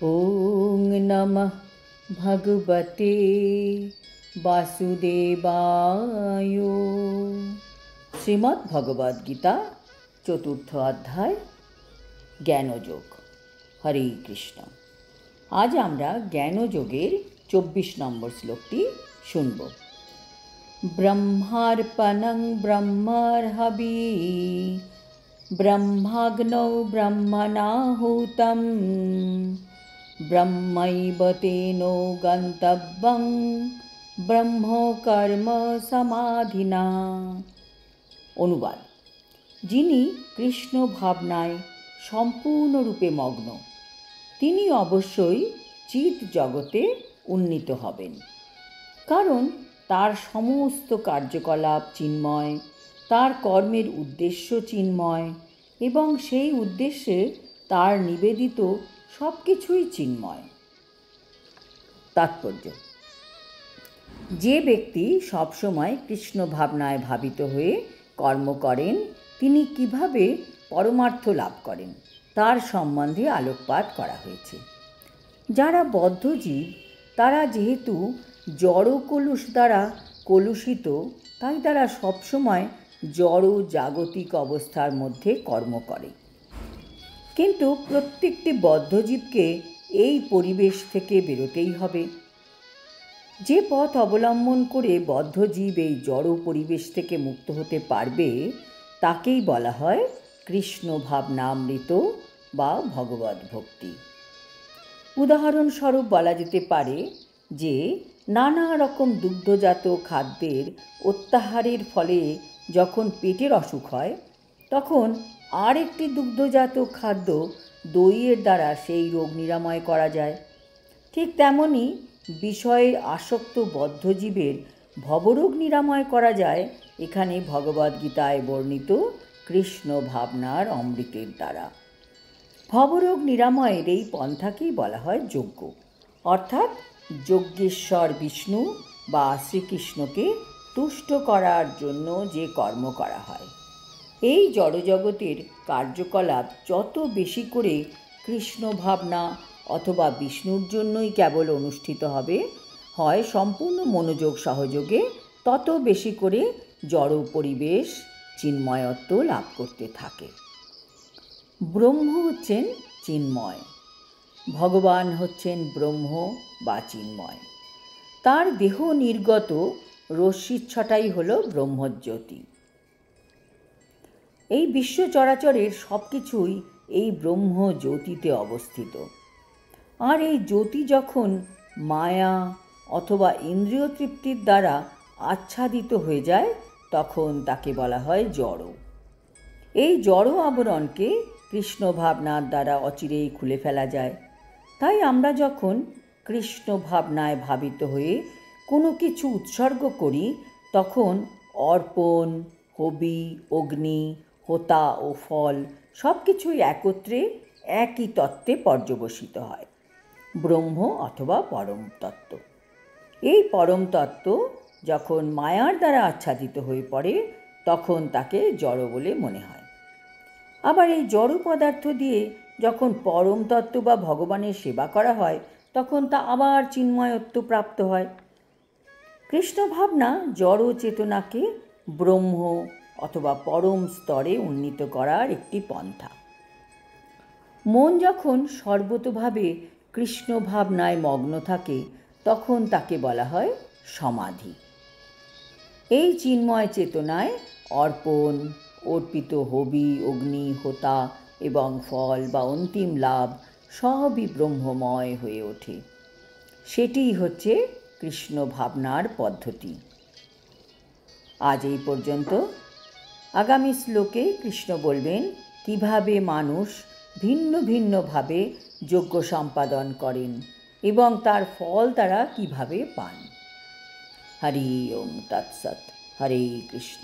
ওং নমঃ ভগবতে বাসুদেবায়। শ্রীমদ্ ভগবদ গীতা চতুর্থ অধ্যায় জ্ঞানযোগ। হরে কৃষ্ণ। আজ আমরা জ্ঞানযোগের 24 নম্বর শ্লোকটি শুনব। ব্রহ্মার্পণং ব্রহ্মর্হবি ব্রহ্মাগ্নৌ ব্রহ্মণাহুতম ব্রহ্মৈব তেনো গন্তব্যং ব্রহ্ম কর্ম সমাধিনা। অনুবাদ: যিনি কৃষ্ণ ভাবনায় সম্পূর্ণরূপে মগ্ন, তিনি অবশ্যই চিৎ জগতে উন্নীত হবেন, কারণ তার সমস্ত কার্যকলাপ চিন্ময়, তার কর্মের উদ্দেশ্য চিন্ময় এবং সেই উদ্দেশ্যে তার নিবেদিত সব কিছুই চিন্ময়। তাৎপর্য: যে ব্যক্তি সবসময় কৃষ্ণ ভাবনায় ভাবিত হয়ে কর্ম করেন, তিনি কিভাবে পরমার্থ লাভ করেন তার সম্বন্ধে আলোকপাত করা হয়েছে। যারা বদ্ধজীব, তারা যেহেতু জড় কলুষ দ্বারা কলুষিত, তাই তারা সবসময় জড় জাগতিক অবস্থার মধ্যে কর্ম করে। কিন্তু প্রত্যেকটি বদ্ধজীবকে এই পরিবেশ থেকে বেরোতেই হবে। যে পথ অবলম্বন করে বদ্ধজীব এই জড় পরিবেশ থেকে মুক্ত হতে পারবে, তাকেই বলা হয় কৃষ্ণ ভাবনামৃত বা ভগবদ ভক্তি। উদাহরণস্বরূপ বলা যেতে পারে যে নানা রকম দুগ্ধজাত খাদ্যের অত্যাহারের ফলে যখন পেটের অসুখ হয়, তখন আর একটি দুগ্ধজাত খাদ্য দইয়ের দ্বারা সেই রোগ নিরাময় করা যায়। ঠিক তেমনি বিষয়ে আসক্ত বদ্ধজীবের ভবরোগ নিরাময় করা যায় এখানে ভগবদ্গীতায় বর্ণিত কৃষ্ণ ভাবনার অমৃতের দ্বারা। ভবরোগ নিরাময়ের এই পন্থাকেই বলা হয় যজ্ঞ, অর্থাৎ যজ্ঞেশ্বর বিষ্ণু বা শ্রীকৃষ্ণকে তুষ্ট করার জন্য যে কর্ম করা হয়। এই জড়জগতের কার্যকলাপ যত বেশি করে কৃষ্ণ ভাবনা অথবা বিষ্ণুর জন্যই কেবল অনুষ্ঠিত হবে, হয় সম্পূর্ণ মনোযোগ সহযোগে, তত বেশি করে জড় পরিবেশ চিন্ময়ত্ব লাভ করতে থাকে। ব্রহ্ম হচ্ছেন চিন্ময়, ভগবান হচ্ছেন ব্রহ্ম বা চিন্ময়। তার দেহ নির্গত রশ্মিচ্ছটাই হল ব্রহ্মজ্যোতি। এই বিশ্ব চরাচরের সব কিছুই এই ব্রহ্ম জ্যোতিতে অবস্থিত। আর এই জ্যোতি যখন মায়া অথবা ইন্দ্রিয় তৃপ্তির দ্বারা আচ্ছাদিত হয়ে যায়, তখন তাকে বলা হয় জড়। এই জড় আবরণকে কৃষ্ণ ভাবনার দ্বারা অচিরেই খুলে ফেলা যায়। তাই আমরা যখন কৃষ্ণ ভাবনায় ভাবিত হয়ে কোনো কিছু উৎসর্গ করি, তখন অর্পণ, হবি, অগ্নি, হোতা ও ফল সব কিছুই একত্রে একই তত্ত্বে পর্যবসিত হয়, ব্রহ্ম অথবা পরম তত্ত্ব। এই পরম তত্ত্ব যখন মায়ার দ্বারা আচ্ছাদিত হয়ে পড়ে, তখন তাকে জড় বলে মনে হয়। আবার এই জড় পদার্থ দিয়ে যখন পরম তত্ত্ব বা ভগবানের সেবা করা হয়, তখন তা আবার চিন্ময়ত্ব প্রাপ্ত হয়। কৃষ্ণ ভাবনা জড় চেতনাকে ব্রহ্ম অথবা পরম স্তরে উন্নীত করার একটি পন্থা। মন যখন সর্বতোভাবে কৃষ্ণ ভাবনায় মগ্ন থাকে, তখন তাকে বলা হয় সমাধি। এই চিন্ময় চেতনায় অর্পণ, অর্পিত হবি, অগ্নি, হোতা এবং ফল বা অন্তিম লাভ সবই ব্রহ্মময় হয়ে ওঠে। সেটিই হচ্ছে কৃষ্ণ ভাবনার পদ্ধতি। আজ এই পর্যন্ত। আগামী শ্লোকে কৃষ্ণ বলবেন কিভাবে মানুষ ভিন্ন ভিন্নভাবে যজ্ঞ সম্পাদন করেন এবং তার ফল তারা কিভাবে পান। হরি ওম তৎসৎ। হরে কৃষ্ণ।